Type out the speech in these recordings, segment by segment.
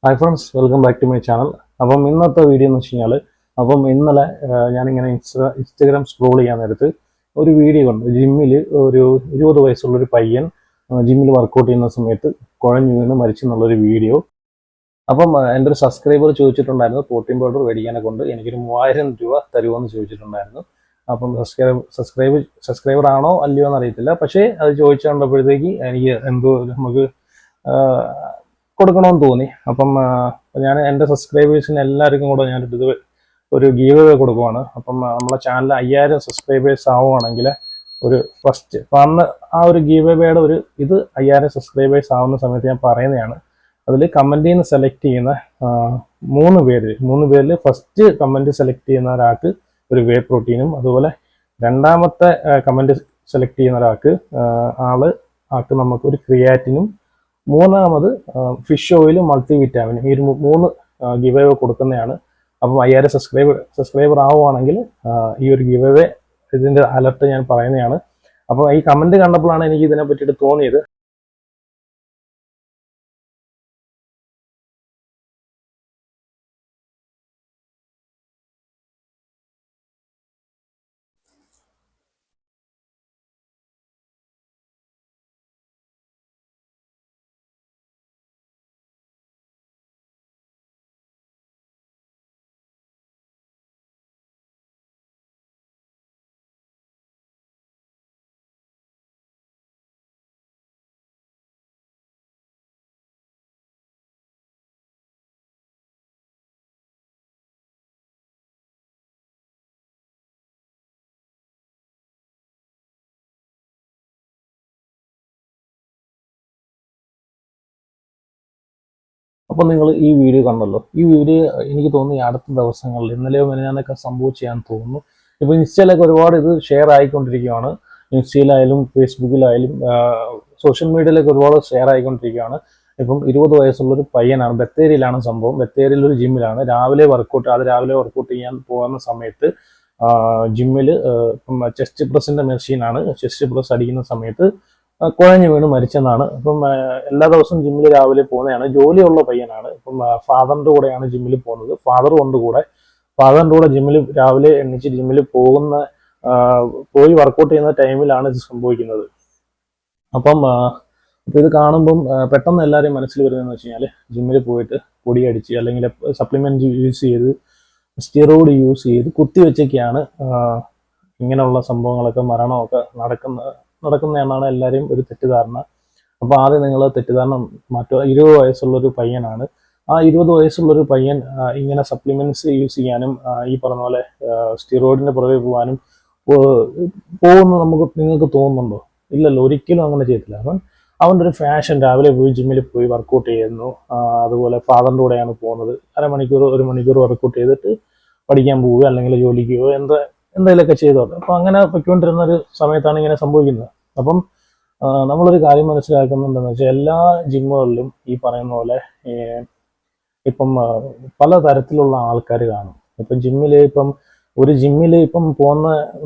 Hi friends, welcome back to my channel. അപ്പം ഇന്നത്തെ video എന്ന് വെച്ച് കഴിഞ്ഞാൽ ഇന്നലെ ഞാനിങ്ങനെ ഇൻസ്റ്റഗ്രാം സ്ക്രോൾ ചെയ്യാൻ നേരത്ത് ഒരു വീഡിയോ കണ്ടു. ജിമ്മിൽ ഒരു 20 വയസ്സുള്ളൊരു പയ്യൻ ജിമ്മിൽ വർക്കൗട്ട് ചെയ്യുന്ന സമയത്ത് കുഴഞ്ഞു വീണ് മരിച്ചെന്നുള്ളൊരു വീഡിയോ. എൻ്റെ ഒരു സബ്സ്ക്രൈബർ ചോദിച്ചിട്ടുണ്ടായിരുന്നു പ്രോട്ടീൻ പൗഡർ മേടിക്കാനെ കൊണ്ട് എനിക്കൊരു 3000 രൂപ തരുമോയെന്ന് ചോദിച്ചിട്ടുണ്ടായിരുന്നു. അപ്പം സബ്സ്ക്രൈബർ ആണോ അല്ലയോ എന്ന് അറിയത്തില്ല. പക്ഷേ അത് ചോദിച്ചു കണ്ടപ്പോഴത്തേക്ക് എനിക്ക് എന്തോ നമുക്ക് കൊടുക്കണമെന്ന് തോന്നി. ഞാൻ എൻ്റെ സബ്സ്ക്രൈബേഴ്സിന് എല്ലാവർക്കും കൂടെ ഞാനിത് ഒരു ഗീവ് അവേ കൊടുക്കുവാണ്. നമ്മളെ ചാനൽ 5000 സബ്സ്ക്രൈബേഴ്സ് ആവുകയാണെങ്കിൽ ഒരു ഫസ്റ്റ് അന്ന് ആ ഒരു ഗീവ് അവേയുടെ ഒരു 5000 സബ്സ്ക്രൈബേഴ്സ് ആവുന്ന സമയത്ത് ഞാൻ പറയുന്നതാണ്. അതിൽ കമൻറ്റിൽ നിന്ന് സെലക്ട് ചെയ്യുന്ന 3 പേരിൽ ഫസ്റ്റ് കമൻറ്റ് സെലക്ട് ചെയ്യുന്ന ഒരാൾക്ക് ഒരു വേ പ്രോട്ടീനും, അതുപോലെ രണ്ടാമത്തെ കമൻറ്റ് സെലക്ട് ചെയ്യുന്ന ഒരാൾക്ക് നമുക്കൊരു ക്രിയാറ്റിനും, മൂന്നാമത് ഫിഷ് ഓയിലും മൾട്ടി വിറ്റാമിനും, ഈ 3 ഗിവ് അവേ കൊടുക്കുന്നതാണ്. 5000 സബ്സ്ക്രൈബർ ആവുകയാണെങ്കിൽ ഈ ഒരു ഗിവ് അവേ ഇതിൻ്റെ അലർട്ട് ഞാൻ പറയുന്നതാണ്. ഈ കമൻറ്റ് കണ്ടപ്പോഴാണ് എനിക്ക് ഇതിനെ പറ്റിയിട്ട് തോന്നിയത്. നിങ്ങൾ ഈ വീഡിയോ കണ്ടല്ലോ. ഈ വീഡിയോ എനിക്ക് തോന്നുന്നു അടുത്ത ദിവസങ്ങളിൽ ഇന്നലെയോ മെനഞ്ഞാന്നൊക്കെ സംഭവിച്ചാന്ന് തോന്നുന്നു. ഇപ്പോൾ ഇൻസ്റ്റയിലൊക്കെ ഒരുപാട് ഇത് ഷെയർ ആയിക്കൊണ്ടിരിക്കുകയാണ്. ഇൻസ്റ്റയിലായാലും ഫേസ്ബുക്കിലായാലും സോഷ്യൽ മീഡിയയിലൊക്കെ ഒരുപാട് ഷെയർ ആയിക്കൊണ്ടിരിക്കുകയാണ്. 20 വയസ്സുള്ളൊരു പയ്യനാണ്. ബത്തേരിയിലാണ് സംഭവം. ബത്തേരിയിൽ ഒരു ജിമ്മിലാണ് രാവിലെ വർക്കൗട്ട് ചെയ്യാൻ പോകുന്ന സമയത്ത് ജിമ്മിൽ ചെസ്റ്റ് പ്രസിന്റെ മെഷീനാണ്. ചെസ്റ്റ് പ്രസ് അടിക്കുന്ന സമയത്ത് കുഴഞ്ഞു വീണ് മരിച്ചെന്നാണ്. എല്ലാ ദിവസവും ജിമ്മിൽ രാവിലെ പോകുന്നതാണ്. ജോലിയുള്ള പയ്യനാണ്. ഫാദറിന്റെ കൂടെയാണ് ജിമ്മിൽ പോകുന്നത്. ഫാദറിന്റെ കൂടെ ജിമ്മിൽ രാവിലെ എണ്ണിച്ച് ജിമ്മിൽ പോയി വർക്കൗട്ട് ചെയ്യുന്ന ടൈമിലാണ് ഇത് സംഭവിക്കുന്നത്. ഇത് കാണുമ്പം പെട്ടെന്ന് എല്ലാവരെയും മനസ്സിൽ വരുന്നതെന്ന് വെച്ച് കഴിഞ്ഞാൽ ജിമ്മിൽ പോയിട്ട് പൊടിയടിച്ച് അല്ലെങ്കിൽ സപ്ലിമെന്റ് യൂസ് ചെയ്ത് സ്റ്റിറോയിഡ് യൂസ് ചെയ്ത് കുത്തിവെച്ചൊക്കെയാണ് ഇങ്ങനെയുള്ള സംഭവങ്ങളൊക്കെ മരണമൊക്കെ നടക്കുന്നതെന്നാണ് എല്ലാവരെയും ഒരു തെറ്റിദ്ധാരണ. ആദ്യം നിങ്ങൾ തെറ്റിദ്ധാരണ മാറ്റുക. 20 വയസ്സുള്ളൊരു പയ്യനാണ്. ആ 20 വയസ്സുള്ളൊരു പയ്യൻ ഇങ്ങനെ സപ്ലിമെന്റ്സ് യൂസ് ചെയ്യാനും ഈ പറഞ്ഞ പോലെ സ്റ്റിറോയിഡിന്റെ പുറകെ പോകാനും പോകുന്നു നിങ്ങൾക്ക് തോന്നുന്നുണ്ടോ? ഇല്ലല്ലോ, ഒരിക്കലും അങ്ങനെ ചെയ്തില്ല. അവൻ്റെ ഒരു ഫാഷൻ രാവിലെ പോയി ജിമ്മിൽ പോയി വർക്കൗട്ട് ചെയ്യുന്നു. അതുപോലെ ഫാദറിൻ്റെ കൂടെയാണ് പോകുന്നത്. 1 മണിക്കൂർ വർക്കൗട്ട് ചെയ്തിട്ട് പഠിക്കാൻ പോവുക അല്ലെങ്കിൽ ജോലിക്ക് പോവുക എന്തെങ്കിലുമൊക്കെ ചെയ്തോട്ടെ. അങ്ങനെ പൊയ്ക്കൊണ്ടിരുന്ന ഒരു സമയത്താണ് ഇങ്ങനെ സംഭവിക്കുന്നത്. നമ്മളൊരു കാര്യം മനസ്സിലാക്കുന്നുണ്ടെന്ന് വെച്ചാൽ എല്ലാ ജിമ്മുകളിലും ഈ പറയുന്ന പോലെ പല തരത്തിലുള്ള ആൾക്കാർ കാണും. ഒരു ജിമ്മിൽ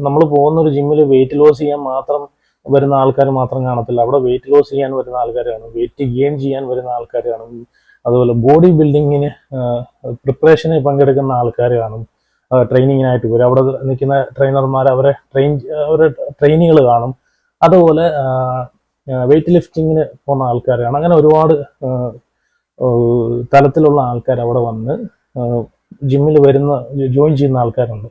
നമ്മൾ പോകുന്ന ഒരു ജിമ്മിൽ വെയിറ്റ് ലോസ് ചെയ്യാൻ മാത്രം വരുന്ന ആൾക്കാർ മാത്രം കാണത്തില്ല. അവിടെ വെയിറ്റ് ലോസ് ചെയ്യാൻ വരുന്ന ആൾക്കാർ കാണും, വെയിറ്റ് ഗെയിൻ ചെയ്യാൻ വരുന്ന ആൾക്കാർ കാണും, അതുപോലെ ബോഡി ബിൽഡിങ്ങിന് പ്രിപ്പറേഷന് പങ്കെടുക്കുന്ന ആൾക്കാർ കാണും, ട്രെയിനിങ്ങിനായിട്ട് വരും. അവിടെ നിൽക്കുന്ന ട്രെയിനർമാർ അവരുടെ ട്രെയിനികൾ കാണും. അതുപോലെ വെയിറ്റ് ലിഫ്റ്റിങ്ങിന് പോകുന്ന ആൾക്കാർ കാണും. അങ്ങനെ ഒരുപാട് തലത്തിലുള്ള ആൾക്കാർ അവിടെ വന്ന് ജിമ്മിൽ ജോയിൻ ചെയ്യുന്ന ആൾക്കാരുണ്ട്.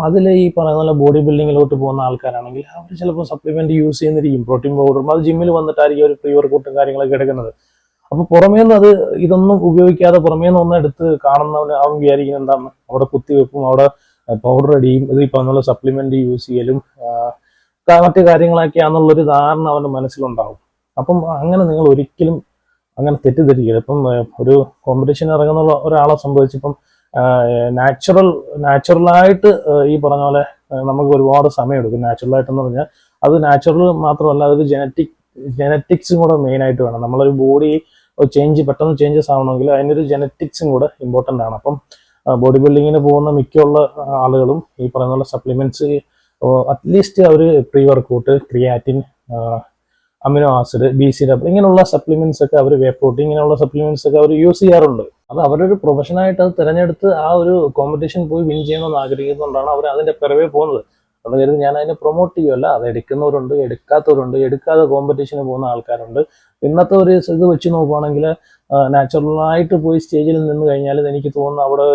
അതിൽ ഈ പറയുന്ന പോലെ ബോഡി ബിൽഡിങ്ങിലോട്ട് പോകുന്ന ആൾക്കാരാണെങ്കിൽ അവർ ചിലപ്പോൾ സപ്ലിമെന്റ് യൂസ് ചെയ്യുന്നിരിക്കും, പ്രോട്ടീൻ പൗഡറും. അത് ജിമ്മിൽ വന്നിട്ടായിരിക്കും ഒരു പ്രീ വർക്കൗട്ടും കാര്യങ്ങളൊക്കെ എടുക്കുന്നത്. പുറമേന്ന് ഇതൊന്നും ഉപയോഗിക്കാതെ പുറമേന്ന് ഒന്നും എടുത്ത് കാണുന്നവന് അവൻ വിചാരിക്കുന്നത് എന്താണ്, അവിടെ കുത്തിവെപ്പും അവിടെ പൗഡർ അടിയും ഇത് ഈ പറഞ്ഞ പോലെ സപ്ലിമെന്റ് യൂസ് ചെയ്യലും മറ്റു കാര്യങ്ങളൊക്കെയാണെന്നുള്ളൊരു ധാരണ അവന്റെ മനസ്സിലുണ്ടാവും. അങ്ങനെ നിങ്ങൾ ഒരിക്കലും അങ്ങനെ തെറ്റിദ്ധരിക്കരുത്. ഒരു കോമ്പറ്റീഷൻ ഇറങ്ങുന്ന ഒരാളെ സംബന്ധിച്ച് നാച്ചുറലായിട്ട് ഈ പറഞ്ഞ പോലെ നമുക്ക് ഒരുപാട് സമയം എടുക്കും. നാച്ചുറലായിട്ടെന്ന് പറഞ്ഞാൽ അത് നാച്ചുറൽ മാത്രമല്ല, അതൊരു ജനറ്റിക്സും കൂടെ മെയിൻ ആയിട്ട് വേണം. നമ്മളൊരു ബോഡി പെട്ടെന്ന് ചേഞ്ചസ് ആവണമെങ്കിൽ അതിനൊരു ജനറ്റിക്സും കൂടെ ഇമ്പോർട്ടൻ്റ് ആണ്. ബോഡി ബിൽഡിങ്ങിന് പോകുന്ന മിക്കുള്ള ആളുകളും ഈ പറയുന്ന പോലെ സപ്ലിമെന്റ്സ് അറ്റ്ലീസ്റ്റ് അവർ pre workout, creatine, amino acid, BC double ഇങ്ങനെയുള്ള സപ്ലിമെന്റ്സ് ഒക്കെ അവർ, വേ പ്രോട്ടീൻ ഇങ്ങനെയുള്ള സപ്ലിമെന്റ്സ് ഒക്കെ അവർ യൂസ് ചെയ്യാറുണ്ട്. അത് അവരൊരു പ്രൊഫഷനായിട്ട് അത് തിരഞ്ഞെടുത്ത് ആ ഒരു കോമ്പറ്റീഷൻ പോയി വിൻ ചെയ്യണമെന്ന് ആഗ്രഹിക്കുന്നതുകൊണ്ടാണ് അവർ അതിന്റെ പിറകെ പോകുന്നത്. അത് കരുതി ഞാൻ അതിനെ പ്രൊമോട്ട് ചെയ്യുമല്ല. അത് എടുക്കുന്നവരുണ്ട്, എടുക്കാത്തവരുണ്ട്, എടുക്കാതെ കോമ്പറ്റീഷന് പോകുന്ന ആൾക്കാരുണ്ട്. ഇന്നത്തെ ഒരു ഇത് വെച്ച് നോക്കുവാണെങ്കിൽ നാച്ചുറലായിട്ട് പോയി സ്റ്റേജിൽ നിന്ന് കഴിഞ്ഞാൽ എനിക്ക് തോന്നുന്നു അവിടെ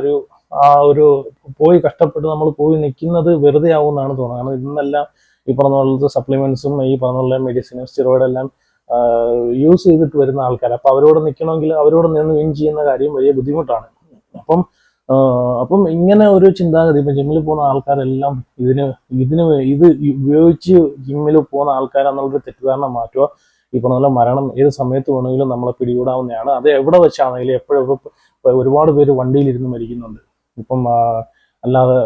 ഒരു പോയി കഷ്ടപ്പെട്ട് നമ്മൾ പോയി നിൽക്കുന്നത് വെറുതെ ആവുമെന്നാണ് തോന്നുന്നത്. കാരണം ഇന്നെല്ലാം ഈ പറഞ്ഞ പോലത്തെ സപ്ലിമെന്റ്സും ഈ പറഞ്ഞ പോലെ മെഡിസിനും സ്റ്റിറോയിഡ് എല്ലാം യൂസ് ചെയ്തിട്ട് വരുന്ന ആൾക്കാർ. അപ്പൊ അവരോട് നിൽക്കണമെങ്കിൽ അവരോട് നിന്ന് വിൻ ചെയ്യുന്ന കാര്യം വലിയ ബുദ്ധിമുട്ടാണ്. അപ്പം ഇങ്ങനെ ഒരു ചിന്താഗതി ഇപ്പൊ ജിമ്മിൽ പോകുന്ന ആൾക്കാരെല്ലാം ഇത് ഉപയോഗിച്ച് ജിമ്മിൽ പോകുന്ന ആൾക്കാരെന്നുള്ളൊരു തെറ്റിദ്ധാരണ മാറ്റുക. ഈ പറഞ്ഞ പോലെ മരണം ഏത് സമയത്ത് വേണമെങ്കിലും നമ്മളെ പിടികൂടാവുന്നതാണ്. അത് എവിടെ വെച്ചാണെങ്കിലും എപ്പോഴും ഒരുപാട് പേര് വണ്ടിയിലിരുന്ന് മരിക്കുന്നുണ്ട്. ഇപ്പം അല്ലാതെ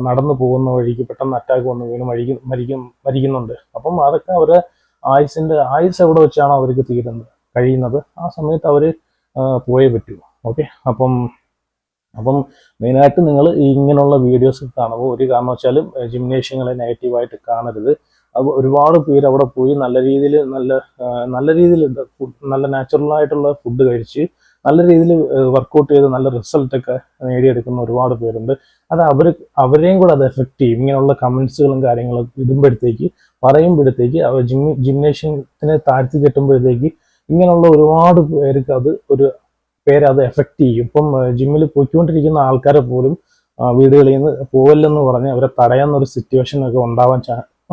നടന്നു പോകുന്ന വഴിക്ക് പെട്ടെന്ന് അറ്റാക്ക് വന്ന് വീണ് മരിക്കുന്നുണ്ട്. അപ്പം അതൊക്കെ അവരെ ആയുസ് എവിടെ വെച്ചാണോ അവർക്ക് കഴിയുന്നത് ആ സമയത്ത് അവർ പോയേ പറ്റൂ. ഓക്കെ, അപ്പം മെയിനായിട്ട് നിങ്ങൾ ഇങ്ങനെയുള്ള വീഡിയോസ് കാണുമ്പോൾ ഒരു കാരണവശാലും ജിംനേഷ്യങ്ങളെ നെഗറ്റീവായിട്ട് കാണരുത്. അപ്പോൾ ഒരുപാട് പേര് അവിടെ പോയി നല്ല രീതിയിൽ നല്ല നാച്ചുറലായിട്ടുള്ള ഫുഡ് കഴിച്ച് നല്ല രീതിയിൽ വർക്കൗട്ട് ചെയ്ത് നല്ല റിസൾട്ടൊക്കെ നേടിയെടുക്കുന്ന ഒരുപാട് പേരുണ്ട്. അത് അവരെയും കൂടെ അത് എഫക്റ്റ് ചെയ്യും. ഇങ്ങനെയുള്ള കമൻസുകളും കാര്യങ്ങളും പറയുമ്പോഴത്തേക്ക് അവർ ജിംനേഷ്യത്തിനെ താഴ്ത്തി കെട്ടുമ്പോഴത്തേക്ക് ഇങ്ങനെയുള്ള ഒരുപാട് പേർക്ക് അത് എഫക്റ്റ് ചെയ്യും. ഇപ്പം ജിമ്മിൽ പോയിക്കൊണ്ടിരിക്കുന്ന ആൾക്കാരെ പോലും വീടുകളിൽ നിന്ന് പോവല്ലെന്ന് പറഞ്ഞ് അവരെ തടയാവുന്ന ഒരു സിറ്റുവേഷൻ ഒക്കെ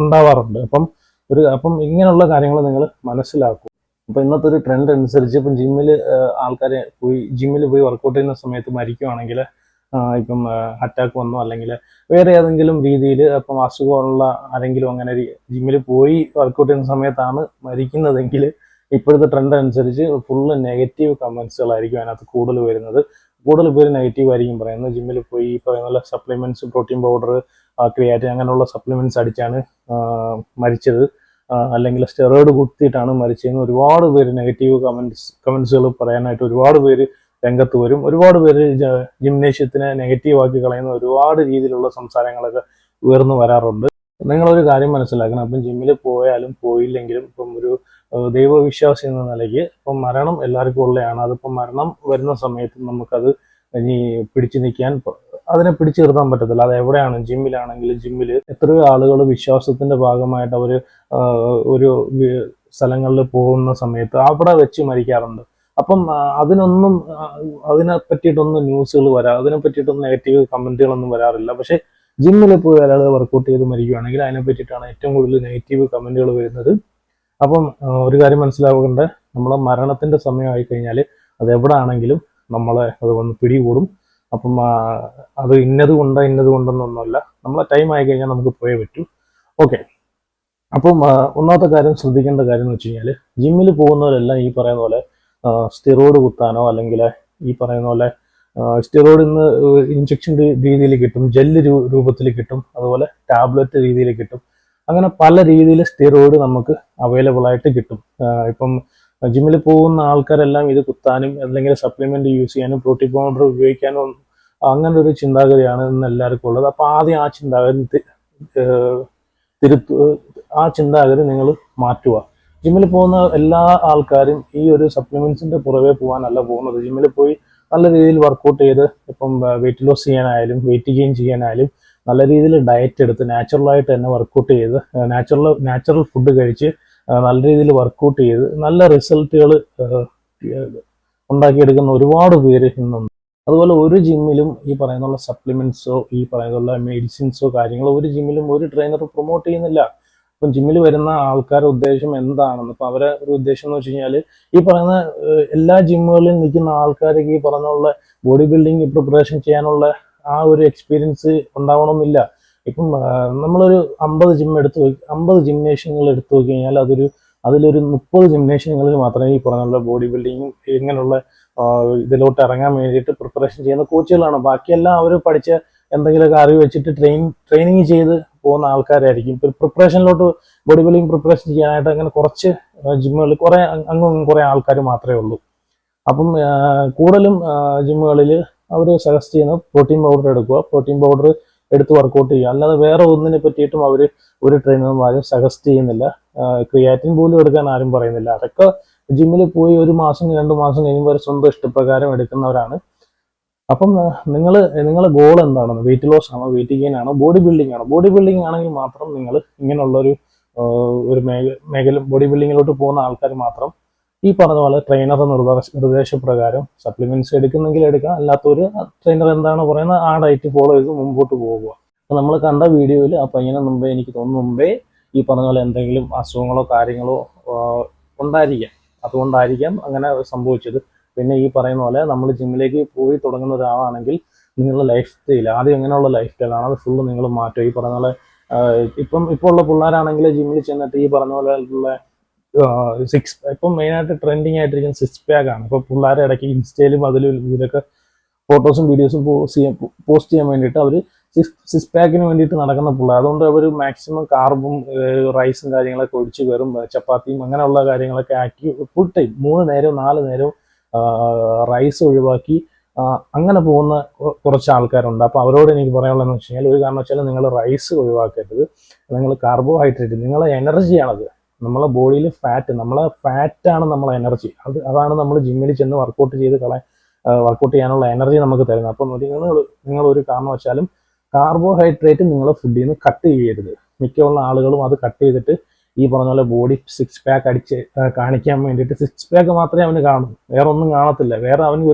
ഉണ്ടാവാറുണ്ട്. അപ്പം ഇങ്ങനെയുള്ള കാര്യങ്ങൾ നിങ്ങൾ മനസ്സിലാക്കും. അപ്പൊ ഇന്നത്തെ ഒരു ട്രെൻഡ് അനുസരിച്ച് ഇപ്പം ജിമ്മിൽ പോയി വർക്കൗട്ട് ചെയ്യുന്ന സമയത്ത് മരിക്കുവാണെങ്കിൽ, ഇപ്പം അറ്റാക്ക് വന്നോ അല്ലെങ്കിൽ വേറെ ഏതെങ്കിലും രീതിയിൽ ഇപ്പം അസുഖമുള്ള ആരെങ്കിലും അങ്ങനെ ജിമ്മിൽ പോയി വർക്കൗട്ട് ചെയ്യുന്ന സമയത്താണ് മരിക്കുന്നതെങ്കിൽ ഇപ്പോഴത്തെ ട്രെൻഡ് അനുസരിച്ച് ഫുള്ള് നെഗറ്റീവ് കമന്റ്സുകളായിരിക്കും അതിനകത്ത് കൂടുതൽ വരുന്നത്. കൂടുതൽ പേര് നെഗറ്റീവ് ആയിരിക്കും പറയുന്നത്. ജിമ്മിൽ പോയി പറയുന്ന പോലെ സപ്ലിമെന്റ്സ്, പ്രോട്ടീൻ പൗഡർ, ക്രിയാറ്റിൻ അങ്ങനെയുള്ള സപ്ലിമെന്റ്സ് അടിച്ചാണ് മരിച്ചത്, അല്ലെങ്കിൽ സ്റ്റെറോയിഡ് കുത്തിയിട്ടാണ് മരിച്ചതെന്ന് ഒരുപാട് പേര് നെഗറ്റീവ് കമന്റ്സുകൾ പറയാനായിട്ട് ഒരുപാട് പേര് രംഗത്ത് വരും. ഒരുപാട് പേര് ജിംനേഷ്യത്തിനെ നെഗറ്റീവ് ആക്കി കളയുന്ന ഒരുപാട് രീതിയിലുള്ള സംസാരങ്ങളൊക്കെ ഉയർന്നു വരാറുണ്ട്. നിങ്ങളൊരു കാര്യം മനസ്സിലാക്കണം. അപ്പം ജിമ്മിൽ പോയാലും പോയില്ലെങ്കിലും ഇപ്പം ഒരു ദൈവവിശ്വാസി എന്ന നിലയ്ക്ക് ഇപ്പം മരണം എല്ലാവർക്കും ഉള്ളതാണ്. അതിപ്പം മരണം വരുന്ന സമയത്ത് നമുക്കത് ഇനി അതിനെ പിടിച്ചു നിർത്താൻ പറ്റത്തില്ല. അത് എവിടെയാണ്, ജിമ്മിലാണെങ്കിലും ജിമ്മിൽ എത്രയോ ആളുകൾ വിശ്വാസത്തിന്റെ ഭാഗമായിട്ട് അവർ ഒരു സ്ഥലങ്ങളിൽ പോകുന്ന സമയത്ത് അവിടെ വെച്ച് മരിക്കാറുണ്ട്. അപ്പം അതിനെ പറ്റിയിട്ടൊന്നും ന്യൂസുകൾ അതിനെ പറ്റിയിട്ടൊന്നും നെഗറ്റീവ് കമന്റുകളൊന്നും വരാറില്ല. പക്ഷെ ജിമ്മിൽ പോയി ഒരാൾ വർക്കൗട്ട് ചെയ്ത് മരിക്കുകയാണെങ്കിൽ അതിനെ പറ്റിയിട്ടാണ് ഏറ്റവും കൂടുതൽ നെഗറ്റീവ് കമന്റുകൾ വരുന്നത്. അപ്പം ഒരു കാര്യം മനസ്സിലാവേണ്ട, നമ്മളെ മരണത്തിന്റെ സമയമായി കഴിഞ്ഞാൽ അത് എവിടെ ആണെങ്കിലും അത് വന്ന് പിടികൂടും. അപ്പം അത് ഇന്നത് കൊണ്ടെന്നൊന്നുമല്ല, നമ്മളെ ടൈം ആയി കഴിഞ്ഞാൽ നമുക്ക് പോയേ പറ്റൂ. ഓക്കെ, അപ്പം ഒന്നാമത്തെ കാര്യം ശ്രദ്ധിക്കേണ്ട കാര്യം എന്ന് വെച്ച് കഴിഞ്ഞാൽ ജിമ്മിൽ പോകുന്നവരെല്ലാം ഈ പറയുന്ന പോലെ സ്റ്റിറോയിഡ് കുത്താനോ അല്ലെങ്കിൽ ഈ പറയുന്ന പോലെ സ്റ്റിറോയിഡ് ഇന്ന് ഇഞ്ചക്ഷൻ രീതിയിൽ കിട്ടും, ജെല്ല് രൂപത്തിൽ കിട്ടും, അതുപോലെ ടാബ്ലറ്റ് രീതിയിൽ കിട്ടും. അങ്ങനെ പല രീതിയിൽ സ്റ്റിറോയിഡ് നമുക്ക് അവൈലബിൾ ആയിട്ട് കിട്ടും. ഇപ്പം ജിമ്മിൽ പോകുന്ന ആൾക്കാരെല്ലാം ഇത് കുത്താനും അല്ലെങ്കിൽ സപ്ലിമെന്റ് യൂസ് ചെയ്യാനും പ്രോട്ടീൻ പൗഡർ ഉപയോഗിക്കാനും അങ്ങനെ ഒരു ചിന്താഗതിയാണ് ഇന്ന് എല്ലാവർക്കും ഉള്ളത്. അപ്പൊ ആദ്യം ആ ചിന്താഗതി നിങ്ങൾ മാറ്റുക. ജിമ്മിൽ പോകുന്ന എല്ലാ ആൾക്കാരും ഈ ഒരു സപ്ലിമെന്റ്സിന്റെ പുറകെ പോകാനല്ല പോകുന്നത്. ജിമ്മിൽ പോയി നല്ല രീതിയിൽ വർക്കൗട്ട് ചെയ്ത് ഇപ്പം വെയിറ്റ് ലോസ് ചെയ്യാനായാലും വെയിറ്റ് ഗെയിൻ ചെയ്യാനായാലും നല്ല രീതിയിൽ ഡയറ്റ് എടുത്ത് നാച്ചുറലായിട്ട് തന്നെ വർക്കൗട്ട് ചെയ്ത് നാച്ചുറൽ ഫുഡ് കഴിച്ച് നല്ല രീതിയിൽ വർക്കൗട്ട് ചെയ്ത് നല്ല റിസൾട്ടുകൾ ഉണ്ടാക്കിയെടുക്കുന്ന ഒരുപാട് പേര് ഇന്നുണ്ട്. അതുപോലെ ഒരു ജിമ്മിലും ഈ പറയുന്നുള്ള സപ്ലിമെന്റ്സോ ഈ പറയുന്നുള്ള മെഡിസിൻസോ കാര്യങ്ങളോ ഒരു ജിമ്മിലും ഒരു ട്രെയിനർ പ്രൊമോട്ട് ചെയ്യുന്നില്ല. ഇപ്പം ജിമ്മിൽ വരുന്ന ആൾക്കാരുടെ ഉദ്ദേശം എന്താണെന്ന്, ഇപ്പം അവരെ ഒരു ഉദ്ദേശം എന്ന് വെച്ച് കഴിഞ്ഞാൽ ഈ പറയുന്ന എല്ലാ ജിമ്മുകളിലും നിൽക്കുന്ന ആൾക്കാർക്ക് ഈ പറഞ്ഞുള്ള ബോഡി ബിൽഡിംഗ് പ്രിപ്പറേഷൻ ചെയ്യാനുള്ള ആ ഒരു എക്സ്പീരിയൻസ് ഉണ്ടാവണമെന്നില്ല. ഇപ്പം നമ്മളൊരു 50 ജിംനേഷ്യങ്ങൾ എടുത്തു നോക്കി കഴിഞ്ഞാൽ അതിലൊരു 30 ജിംനേഷ്യങ്ങളിൽ മാത്രമേ ഈ പറഞ്ഞുള്ള ബോഡി ബിൽഡിങ്ങും ഇങ്ങനെയുള്ള ഇതിലോട്ട് ഇറങ്ങാൻ വേണ്ടിയിട്ട് പ്രിപ്പറേഷൻ ചെയ്യുന്ന കോച്ചുകളാണ്. ബാക്കിയെല്ലാം അവർ പഠിച്ച എന്തെങ്കിലുമൊക്കെ അറിവ് വെച്ചിട്ട് ട്രെയിനിങ് ചെയ്ത് പോകുന്ന ആൾക്കാരായിരിക്കും. പ്രിപ്പറേഷനിലോട്ട് ബോഡി ബിൽഡിംഗ് പ്രിപ്പറേഷൻ ചെയ്യാനായിട്ട് അങ്ങനെ കുറച്ച് ജിമ്മുകളിൽ കുറെ ആൾക്കാർ മാത്രമേ ഉള്ളൂ. അപ്പം കൂടുതലും ജിമ്മുകളിൽ അവർ സജസ്റ്റ് ചെയ്യുന്നത് പ്രോട്ടീൻ പൗഡർ എടുക്കുക. പ്രോട്ടീൻ പൗഡർ എടുത്ത് വർക്കൗട്ട് ചെയ്യുക. അല്ലാതെ വേറെ ഒന്നിനെ പറ്റിയിട്ടും അവർ ഒരു ട്രെയിനർമാരും സജസ്റ്റ് ചെയ്യുന്നില്ല. ക്രിയാറ്റിൻ പോലും എടുക്കാൻ ആരും പറയുന്നില്ല. അതൊക്കെ ജിമ്മിൽ പോയി 1 മാസം 2 മാസം കഴിയുമ്പോൾ സ്വന്തം ഇഷ്ടപ്രകാരം എടുക്കുന്നവരാണ്. അപ്പം നിങ്ങളെ ഗോൾ എന്താണെന്ന്, വെയിറ്റ് ലോസ് ആണോ, വെയിറ്റ് ഗെയിൻ ആണോ, ബോഡി ബിൽഡിംഗ് ആണോ? ബോഡി ബിൽഡിംഗ് ആണെങ്കിൽ മാത്രം നിങ്ങൾ ഇങ്ങനെയുള്ളൊരു ഒരു മേഖല ബോഡി ബിൽഡിങ്ങിലോട്ട് പോകുന്ന ആൾക്കാർ മാത്രം ഈ പറഞ്ഞ പോലെ ട്രെയിനറുടെ നിർദ്ദേശപ്രകാരം സപ്ലിമെന്റ്സ് എടുക്കുന്നെങ്കിൽ എടുക്കാം, അല്ലാത്തൊരു ട്രെയിനർ എന്താണ് പറയുന്നത് ആ ഡയറ്റ് ഫോളോ ചെയ്ത് മുമ്പോട്ട് പോകുക. അപ്പോൾ നമ്മൾ കണ്ട വീഡിയോയിൽ ആ പയ്യനെ മുമ്പേ എനിക്ക് തോന്നുന്നു മുമ്പേ ഈ പറഞ്ഞ പോലെ എന്തെങ്കിലും അസുഖങ്ങളോ കാര്യങ്ങളോ ഉണ്ടായിരിക്കാം. അതുകൊണ്ടായിരിക്കാം അങ്ങനെ സംഭവിച്ചത്. പിന്നെ ഈ പറയുന്ന പോലെ നമ്മൾ ജിമ്മിലേക്ക് പോയി തുടങ്ങുന്ന ഒരാളാണെങ്കിൽ നിങ്ങളുടെ ലൈഫ് സ്റ്റൈൽ ആദ്യം എങ്ങനെയുള്ള ലൈഫ് സ്റ്റൈലാണ് അത് ഫുള്ള് നിങ്ങൾ മാറ്റുക. ഈ പറഞ്ഞ പോലെ ഇപ്പോൾ ഉള്ള പിള്ളേരാണെങ്കിൽ ജിമ്മിൽ ചെന്നിട്ട് ഈ പറഞ്ഞ പോലെ ഉള്ള ഇപ്പം മെയിനായിട്ട് ട്രെൻഡിങ് ആയിട്ടിരിക്കുന്ന 6 പാക്ക് ആണ്. ഇപ്പോൾ പിള്ളേരെ ഇടയ്ക്ക് ഇൻസ്റ്റയിലും അതിലും ഇതിലൊക്കെ ഫോട്ടോസും വീഡിയോസും പോസ്റ്റ് ചെയ്യാൻ വേണ്ടിയിട്ട് അവർ 6 പാക്കിന് വേണ്ടിയിട്ട് നടക്കുന്ന പിള്ളേർ. അതുകൊണ്ട് അവർ മാക്സിമം കാർബും റൈസും കാര്യങ്ങളൊക്കെ ഒഴിച്ച് കയറും, ചപ്പാത്തിയും അങ്ങനെയുള്ള കാര്യങ്ങളൊക്കെ ആക്കി ഫുൾ ടൈം 3 നേരവും 4 നേരവും റൈസ് ഒഴിവാക്കി അങ്ങനെ പോകുന്ന കുറച്ച് ആൾക്കാരുണ്ട്. അപ്പോൾ അവരോട് എനിക്ക് പറയാനുള്ളതെന്ന് വെച്ച് കഴിഞ്ഞാൽ ഒരു കാരണവശാലും നിങ്ങൾ റൈസ് ഒഴിവാക്കരുത്. നിങ്ങൾ കാർബോഹൈഡ്രേറ്റ്, നിങ്ങളെ എനർജിയാണത്. നമ്മളെ ബോഡിയിൽ ഫാറ്റാണ് നമ്മളെ എനർജി. അതാണ് നമ്മൾ ജിമ്മിൽ ചെന്ന് വർക്കൗട്ട് ചെയ്യാനുള്ള എനർജി നമുക്ക് തരുന്നത്. അപ്പം നിങ്ങൾ ഒരു കാരണവശാലും കാർബോഹൈഡ്രേറ്റ് നിങ്ങളെ ഫുഡിൽ നിന്ന് കട്ട് ചെയ്യരുത്. മിക്കുള്ള ആളുകളും അത് കട്ട് ചെയ്തിട്ട് ഈ പറഞ്ഞ പോലെ ബോഡി 6 പാക്ക് അടിച്ച് കാണിക്കാൻ വേണ്ടിയിട്ട് 6 പാക്ക് മാത്രമേ അവന് കാണൂ, വേറെ ഒന്നും കാണത്തില്ല. വേറെ അവന്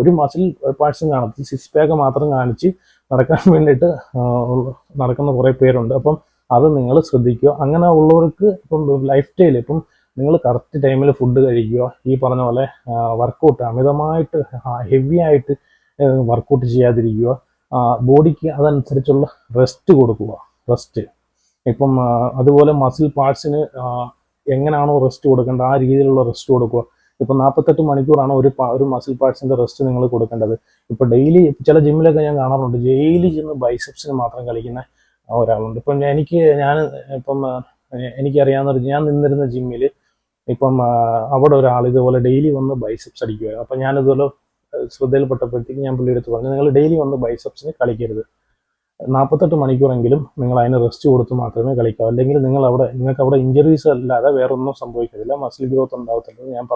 ഒരു മസിൽ പാർട്സും കാണത്തില്ല. 6 പാക്ക് മാത്രം കാണിച്ച് നടക്കാൻ വേണ്ടിയിട്ട് നടക്കുന്ന കുറേ പേരുണ്ട്. അപ്പം അത് നിങ്ങൾ ശ്രദ്ധിക്കുക. അങ്ങനെ ഉള്ളവർക്ക് ഇപ്പം ലൈഫ് സ്റ്റൈൽ ഇപ്പം നിങ്ങൾ കറക്റ്റ് ടൈമിൽ ഫുഡ് കഴിക്കുക, ഈ പറഞ്ഞ പോലെ വർക്കൗട്ട് അമിതമായിട്ട് ഹെവി ആയിട്ട് വർക്കൗട്ട് ചെയ്യാതിരിക്കുക, ബോഡിക്ക് അതനുസരിച്ചുള്ള റെസ്റ്റ് കൊടുക്കുക. ഇപ്പം അതുപോലെ മസിൽ പാർട്സിന് എങ്ങനെയാണോ റെസ്റ്റ് കൊടുക്കേണ്ടത് ആ രീതിയിലുള്ള റെസ്റ്റ് കൊടുക്കുക. ഇപ്പം 48 മണിക്കൂറാണ് ഒരു മസിൽ പാർട്സിന്റെ റെസ്റ്റ് നിങ്ങൾ കൊടുക്കേണ്ടത്. ഇപ്പം ഡെയിലി ചില ജിമ്മിലൊക്കെ ഞാൻ കാണാറുണ്ട്, ഡെയിലി ചെന്ന് ബൈസെപ്സിന് മാത്രം കളിക്കുന്ന ഒരാളുണ്ട്. ഇപ്പം എനിക്കറിയാവുന്ന ഞാൻ നിന്നിരുന്ന ജിമ്മിൽ ഇപ്പം അവിടെ ഒരാൾ ഇതുപോലെ ഡെയിലി വന്ന് ബൈസെപ്സ് അടിക്കുക. അപ്പം ഞാനിതുപോലെ ശ്രദ്ധയിൽപ്പെട്ടപ്പോഴത്തേക്ക് ഞാൻ പുള്ളിയെടുത്ത് പറഞ്ഞു, നിങ്ങൾ ഡെയിലി വന്ന് ബൈസെപ്സിന് കളിക്കരുത്, 48 മണിക്കൂറെങ്കിലും നിങ്ങൾ അതിന് റെസ്റ്റ് കൊടുത്ത് മാത്രമേ കളിക്കാവൂ. അല്ലെങ്കിൽ നിങ്ങൾക്ക് അവിടെ ഇഞ്ചറീസ് അല്ലാതെ വേറൊന്നും സംഭവിക്കത്തില്ല, മസിൽ ഗ്രോത്ത് ഉണ്ടാവത്തില്ലെന്ന് ഞാൻ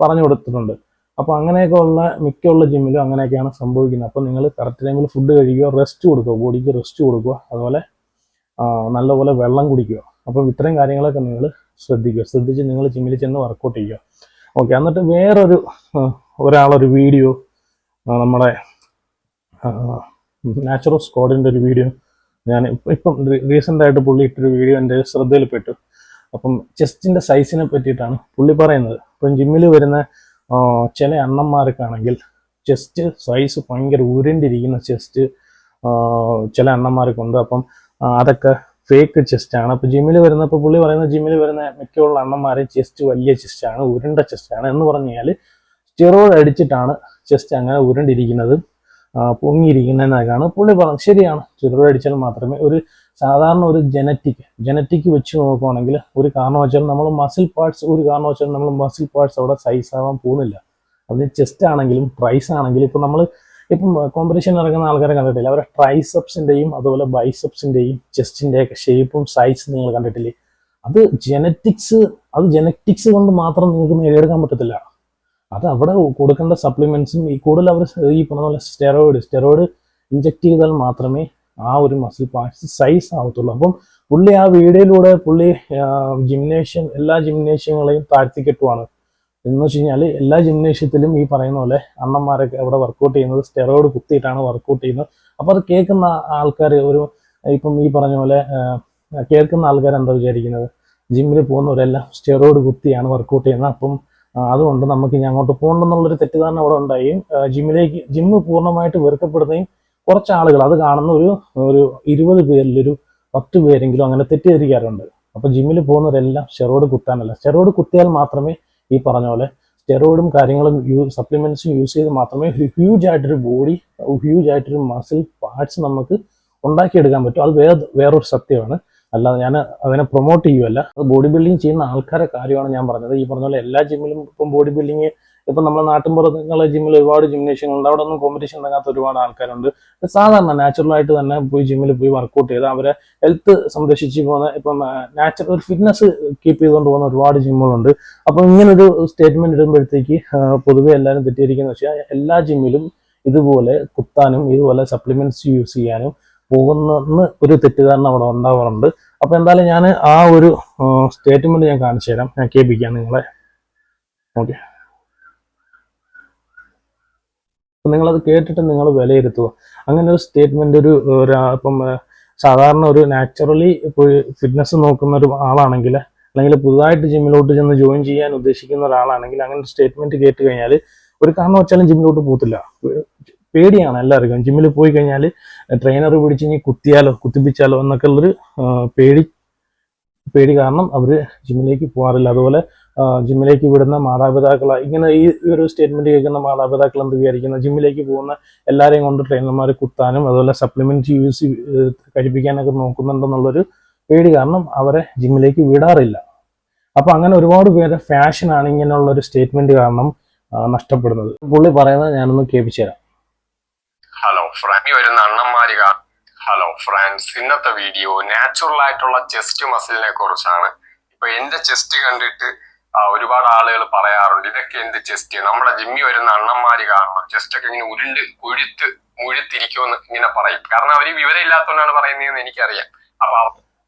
പറഞ്ഞു കൊടുത്തിട്ടുണ്ട്. അപ്പോൾ അങ്ങനെയൊക്കെ ഉള്ള മിക്കുള്ള ജിമ്മിലും അങ്ങനെയൊക്കെയാണ് സംഭവിക്കുന്നത്. അപ്പോൾ നിങ്ങൾ കറക്റ്റ് ടൈമിൽ ഫുഡ് കഴിക്കുക, റെസ്റ്റ് കൊടുക്കുക, ബോഡിക്ക് റെസ്റ്റ് കൊടുക്കുക, അതുപോലെ നല്ലപോലെ വെള്ളം കുടിക്കുക. അപ്പം ഇത്രയും കാര്യങ്ങളൊക്കെ നിങ്ങൾ ശ്രദ്ധിച്ച് നിങ്ങൾ ജിമ്മിൽ ചെന്ന് വർക്കൗട്ട് ചെയ്യുക. ഓക്കെ. എന്നിട്ട് ഒരാളൊരു വീഡിയോ നമ്മുടെ നാച്ചുറൽ സ്ക്വാഡിൻ്റെ ഒരു വീഡിയോ ഞാൻ ഇപ്പം റീസെൻ്റായിട്ട് പുള്ളി ഇട്ടൊരു വീഡിയോ എൻ്റെ ശ്രദ്ധയിൽപ്പെട്ടു. അപ്പം ചെസ്റ്റിൻ്റെ സൈസിനെ പറ്റിയിട്ടാണ് പുള്ളി പറയുന്നത്. ഇപ്പം ജിമ്മിൽ വരുന്ന ചില അണ്ണന്മാർക്കാണെങ്കിൽ ചെസ്റ്റ് സൈസ് ഭയങ്കര ഉരുണ്ടിരിക്കുന്ന ചെസ്റ്റ് ചില അണ്ണന്മാർക്കുണ്ട്. അപ്പം അതൊക്കെ ഫേക്ക് ചെസ്റ്റാണ്. അപ്പോൾ പുള്ളി പറയുന്ന ജിമ്മിൽ വരുന്ന മിക്കുള്ള അണ്ണന്മാരെ ചെസ്റ്റ് വലിയ ചെസ്റ്റാണ്, ഉരുണ്ട ചെസ്റ്റാണ് എന്ന് പറഞ്ഞു കഴിഞ്ഞാൽ സ്റ്റിറോയിഡ് അടിച്ചിട്ടാണ് ചെസ്റ്റ് അങ്ങനെ ഉരുണ്ടിരിക്കുന്നത്, പൊങ്ങിയിരിക്കുന്നതെന്നൊക്കെയാണ് പുള്ളി പറഞ്ഞത്. ശരിയാണ്, സ്റ്റിറോയിഡ് അടിച്ചാൽ മാത്രമേ സാധാരണ ഒരു ജനറ്റിക് വെച്ച് നോക്കുവാണെങ്കിൽ ഒരു കാരണവശാലും നമ്മൾ മസിൽ പാർട്സ് അവിടെ സൈസ് ആവാൻ പോകുന്നില്ല. അതിന് ചെസ്റ്റ് ആണെങ്കിലും ട്രൈസ് ആണെങ്കിലും ഇപ്പം കോമ്പറ്റീഷൻ നടക്കുന്ന ആൾക്കാരെ കണ്ടിട്ടില്ല, അവരുടെ ട്രൈസെപ്സിൻ്റെയും അതുപോലെ ബൈസെപ്സിൻ്റെയും ചെസ്റ്റിൻ്റെയൊക്കെ ഷേപ്പും സൈസും നിങ്ങൾ കണ്ടിട്ടില്ലേ? അത് ജനറ്റിക്സ് കൊണ്ട് മാത്രം നിങ്ങൾക്ക് നേടിയെടുക്കാൻ പറ്റത്തില്ല. അത് അവിടെ കൊടുക്കേണ്ട സപ്ലിമെന്റ്സും കൂടുതൽ അവർ ഈ പറഞ്ഞ പോലെ സ്റ്റെറോയിഡ് ഇഞ്ചെക്ട് ചെയ്താൽ മാത്രമേ ആ ഒരു മസിൽ പാർട്സ് സൈസ് ആവത്തുള്ളൂ. അപ്പം പുള്ളി ആ വീഡിയോയിലൂടെ എല്ലാ ജിംനേഷ്യങ്ങളെയും താഴ്ത്തിക്കെട്ടുവാണ്. എന്ന് വെച്ച് കഴിഞ്ഞാൽ എല്ലാ ജിംനേഷ്യത്തിലും ഈ പറയുന്ന പോലെ അണ്ണന്മാരൊക്കെ അവിടെ വർക്കൗട്ട് ചെയ്യുന്നത് സ്റ്റെറോയിഡ് കുത്തിയിട്ടാണ് വർക്കൗട്ട് ചെയ്യുന്നത്. അപ്പോൾ അത് കേൾക്കുന്ന ആൾക്കാർ ഇപ്പം ഈ പറഞ്ഞ പോലെ കേൾക്കുന്ന ആൾക്കാർ എന്താ വിചാരിക്കുന്നത്, ജിമ്മിൽ പോകുന്നവരെല്ലാം സ്റ്റെറോയിഡ് കുത്തിയാണ് വർക്കൗട്ട് ചെയ്യുന്നത്, അപ്പം അതുകൊണ്ട് നമുക്ക് ഇനി അങ്ങോട്ട് പോകണമെന്നുള്ളൊരു തെറ്റിദ്ധാരണ അവിടെ ഉണ്ടായി. ജിമ്മ് പൂർണ്ണമായിട്ട് വെറുക്കപ്പെടുന്നതും കുറച്ച് ആളുകൾ അത് കാണുന്ന ഒരു 20 പേരിൽ ഒരു 10 പേരെങ്കിലും അങ്ങനെ തെറ്റിദ്ധരിക്കാറുണ്ട്. അപ്പോൾ ജിമ്മിൽ പോകുന്നവരെല്ലാം സ്റ്റെറോയിഡ് കുത്താനല്ല, സ്റ്റെറോയിഡ് കുത്തിയാൽ മാത്രമേ ഈ പറഞ്ഞ പോലെ സ്റ്റെറോയിഡും കാര്യങ്ങളും സപ്ലിമെന്റ്സും യൂസ് ചെയ്ത് മാത്രമേ ഒരു ഹ്യൂജ് ആയിട്ടൊരു മസിൽ പാർട്സ് നമുക്ക് ഉണ്ടാക്കിയെടുക്കാൻ പറ്റും. അത് വേറൊരു സത്യമാണ്, അല്ലാതെ ഞാൻ അതിനെ പ്രൊമോട്ട് ചെയ്യുമല്ല. അത് ബോഡി ബിൽഡിങ് ചെയ്യുന്ന ആൾക്കാരെ കാര്യമാണ് ഞാൻ പറഞ്ഞത്. ഈ പറഞ്ഞ പോലെ എല്ലാ ജിമ്മിലും ഇപ്പം ബോഡി ബിൽഡിങ് ഇപ്പം നമ്മുടെ നാട്ടിൻപുറത്തുള്ള ജിമ്മിൽ ഒരുപാട് ജിംനേഷ്യങ്ങളുണ്ട്, അവിടെ ഒന്നും കോമ്പറ്റീഷൻ ഇറങ്ങാത്ത ഒരുപാട് ആൾക്കാരുണ്ട്. സാധാരണ നാച്ചുറലായിട്ട് തന്നെ പോയി ജിമ്മിൽ പോയി വർക്കൗട്ട് ചെയ്ത് അവരെ ഹെൽത്ത് സംരക്ഷിച്ച് പോകുന്ന ഇപ്പം നാച്ചുറൽ ഒരു ഫിറ്റ്നസ് കീപ്പ് ചെയ്തുകൊണ്ട് പോകുന്ന ഒരുപാട് ജിമ്മുകളുണ്ട്. അപ്പം ഇങ്ങനൊരു സ്റ്റേറ്റ്മെന്റ് ഇടുമ്പോഴത്തേക്ക് പൊതുവെ എല്ലാവരും തെറ്റിയിരിക്കുന്ന വെച്ചാൽ എല്ലാ ജിമ്മിലും ഇതുപോലെ കുത്താനും ഇതുപോലെ സപ്ലിമെന്റ്സ് യൂസ് ചെയ്യാനും പോകുന്ന ഒരു തെറ്റിദ്ധാരണ അവിടെ ഉണ്ടാവാറുണ്ട്. അപ്പൊ എന്തായാലും ഞാൻ ആ ഒരു സ്റ്റേറ്റ്മെന്റ് ഞാൻ കാണിച്ചു തരാം, ഞാൻ കേൾപ്പിക്കാം നിങ്ങളെ. ഓക്കെ, അപ്പൊ നിങ്ങളത് കേട്ടിട്ട് നിങ്ങൾ വിലയിരുത്തുക. അങ്ങനെ ഒരു സ്റ്റേറ്റ്മെന്റ് ഇപ്പം സാധാരണ ഒരു നാച്ചുറലി ഫിറ്റ്നസ് നോക്കുന്ന ഒരു ആളാണെങ്കിൽ, അല്ലെങ്കിൽ പുതുതായിട്ട് ജിമ്മിലോട്ട് ചെന്ന് ജോയിൻ ചെയ്യാൻ ഉദ്ദേശിക്കുന്ന ഒരാളാണെങ്കിൽ അങ്ങനെ ഒരു സ്റ്റേറ്റ്മെന്റ് കേട്ട് കഴിഞ്ഞാൽ ഒരു കാരണം വെച്ചാലും ജിമ്മിലോട്ട് പോകത്തില്ല. പേടിയാണ് എല്ലാവർക്കും. ജിമ്മിൽ പോയി കഴിഞ്ഞാൽ ട്രെയിനർ പിടിച്ച് ഇനി കുത്തിപ്പിച്ചാലോ എന്നൊക്കെ ഉള്ളൊരു പേടി കാരണം അവർ ജിമ്മിലേക്ക് പോകാറില്ല. അതുപോലെ ജിമ്മിലേക്ക് വിടുന്ന മാതാപിതാക്കൾ ഇങ്ങനെ ഈ ഒരു സ്റ്റേറ്റ്മെന്റ് കേൾക്കുന്ന മാതാപിതാക്കൾ എന്ത് വിചാരിക്കുന്നത്, ജിമ്മിലേക്ക് പോകുന്ന എല്ലാവരെയും കൊണ്ട് ട്രെയിനർമാരെ കുത്താനും അതുപോലെ സപ്ലിമെന്റ് കഴിപ്പിക്കാനൊക്കെ നോക്കുന്നുണ്ടെന്നുള്ളൊരു പേടി കാരണം അവരെ ജിമ്മിലേക്ക് വിടാറില്ല. അപ്പൊ അങ്ങനെ ഒരുപാട് പേരെ ഫാഷനാണ് ഇങ്ങനെയുള്ള ഒരു സ്റ്റേറ്റ്മെന്റ് കാരണം നഷ്ടപ്പെടുന്നത്. പുള്ളി പറയുന്നത് ഞാനൊന്ന് കേൾപ്പിച്ചു തരാം. ഹലോ ഫ്രണ്ട്സ്, ഇന്നത്തെ വീഡിയോ നാച്ചുറൽ ആയിട്ടുള്ള ചെസ്റ്റ് മസിലിനെ കുറിച്ചാണ്. ഇപ്പൊ എന്റെ ചെസ്റ്റ് കണ്ടിട്ട് ഒരുപാട് ആളുകൾ പറയാറുണ്ട്, ഇതൊക്കെ എന്ത് ചെസ്റ്റ്, നമ്മുടെ ജിമ്മി വരുന്ന അണ്ണന്മാര് കാരണം ചെസ്റ്റ് ഒക്കെ ഇങ്ങനെ മുഴുത്തിരിക്കുമെന്ന് ഇങ്ങനെ പറയും. കാരണം അവര് വിവരം ഇല്ലാത്തതുകൊണ്ടാണ് പറയുന്നതെന്ന് എനിക്കറിയാം. അപ്പൊ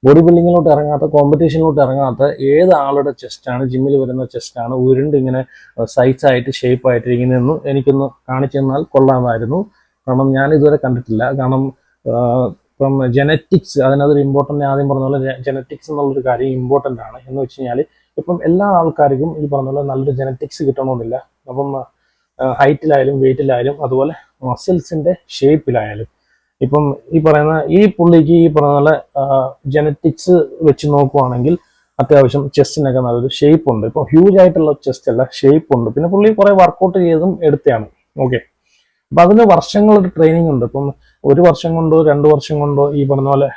ബോഡി ബിൽഡിങ്ങിലോട്ട് ഇറങ്ങാത്ത, കോമ്പറ്റീഷനിലോട്ട് ഇറങ്ങാത്ത ഏത് ആളുടെ ചെസ്റ്റാണ്, ജിമ്മിൽ വരുന്ന ചെസ്റ്റാണ് ഉരുണ്ട് ഇങ്ങനെ സൈസായിട്ട് ഷേപ്പ് ആയിട്ടിരിക്കുന്നതെന്ന് എനിക്കൊന്ന് കാണിച്ചു തന്നാൽ കൊള്ളാമായിരുന്നു. കാരണം ഞാൻ ഇതുവരെ കണ്ടിട്ടില്ല. കാരണം ഇപ്പം ജനറ്റിക്സ് അതിനകത്തൊരു ഇമ്പോർട്ടൻ്റ്, ആദ്യം പറഞ്ഞ പോലെ ജനറ്റിക്സ് എന്നുള്ളൊരു കാര്യം ഇമ്പോർട്ടൻ്റ് ആണ്. എന്ന് വെച്ച് കഴിഞ്ഞാൽ ഇപ്പം എല്ലാ ആൾക്കാർക്കും ഈ പറഞ്ഞ പോലെ നല്ലൊരു ജനറ്റിക്സ് കിട്ടണമെന്നില്ല. അപ്പം ഹൈറ്റിലായാലും വെയിറ്റിലായാലും അതുപോലെ മസിൽസിന്റെ ഷേപ്പിലായാലും ഇപ്പം ഈ പുള്ളിക്ക് ഈ പറഞ്ഞ പോലെ ജനറ്റിക്സ് വെച്ച് നോക്കുവാണെങ്കിൽ അത്യാവശ്യം ചെസ്റ്റിനൊക്കെ നല്ലൊരു ഷേപ്പ് ഉണ്ട്. ഇപ്പം ഹ്യൂജ് ആയിട്ടുള്ള ചെസ്റ്റ് അല്ല, ഷേപ്പ് ഉണ്ട്. പിന്നെ പുള്ളി കുറെ വർക്കൗട്ട് ചെയ്തും എടുത്തതാണ്. ഓക്കെ, അപ്പൊ അതിന് വർഷങ്ങളൊരു ട്രെയിനിങ് ഉണ്ട്. ഇപ്പം 1 വർഷം കൊണ്ടോ 2 വർഷം കൊണ്ടോ ഈ പറഞ്ഞ പോലെ